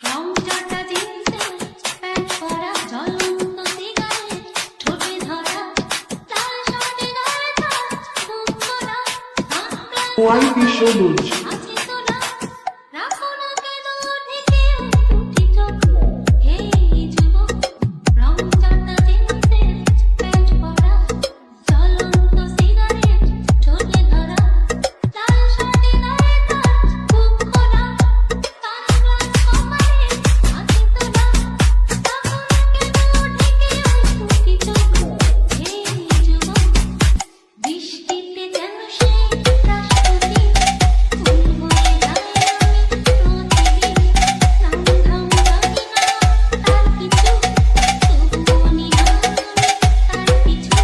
রংচটা জিন্সের প্যান্ট পরা জ্বলন্ত সিগারেট ঠোঁটে ধরা লাল শার্টে গায়ে তার মুখ খোলা হোয়াইট সবুজ আছে তোলা রাখো না কেন ঢেকে দুটি চোখ হে যুবক রংচটা জিন্সের প্যান্ট পরা জ্বলন্ত সিগারেট ঠোঁটে ধরা লাল শার্টে গায়ে তার মুখ খোলা সানগ্লাস কপালে আছে তোলা রাখো না কেন ঢেকে দুটি চোখ হে যুবক বৃষ্টিতে যেন সে রাষ্ট্রপতি ফুল বয়ে যায় আমি প্রতিদিন নাম ধাম জানি না তার কিছু তবুও নিলাম তার পিছু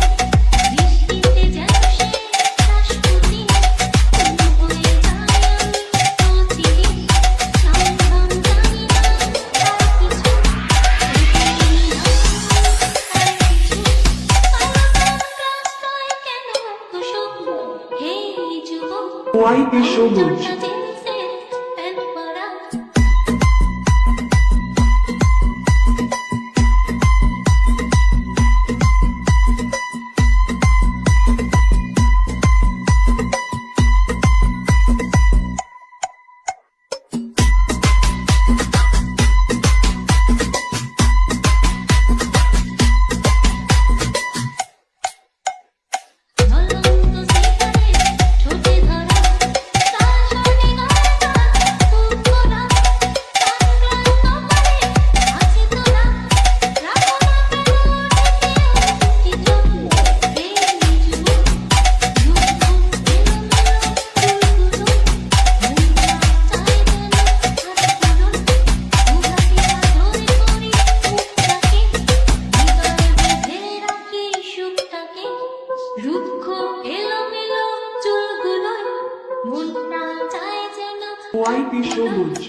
বৃষ্টিতে যেন সে রাষ্ট্রপতি ফুল বয়ে যায় আমি প্রতিদিন নাম ধাম জানি না তার কিছু তবুও নিলাম তার পিছু রাস্তায় কেন স্বপ্ন হে যুবক হোয়াইট সবুজ রংচটা জিন্সের প্যান্ট পরা জ্বলন্ত সিগারেট ঠোঁটে ধরা লাল শার্টে গায়ে তার মুখ খোলা সানগ্লাস কপালে আছে তোলা রাখো না কেন ঢেকে দুটি চোখ হে যুবক যুবক এলোমেলো চুলগুলো মনটা চায় যেন হাত তুলুন মুখাটি আদরে করে মুখটাকে হৃদয়ে বেঁধে রাখি সুখটাকে রুক্ষ এলোমেলো চুলগুলো মনটা চায় যেন হোয়াইট সবুজ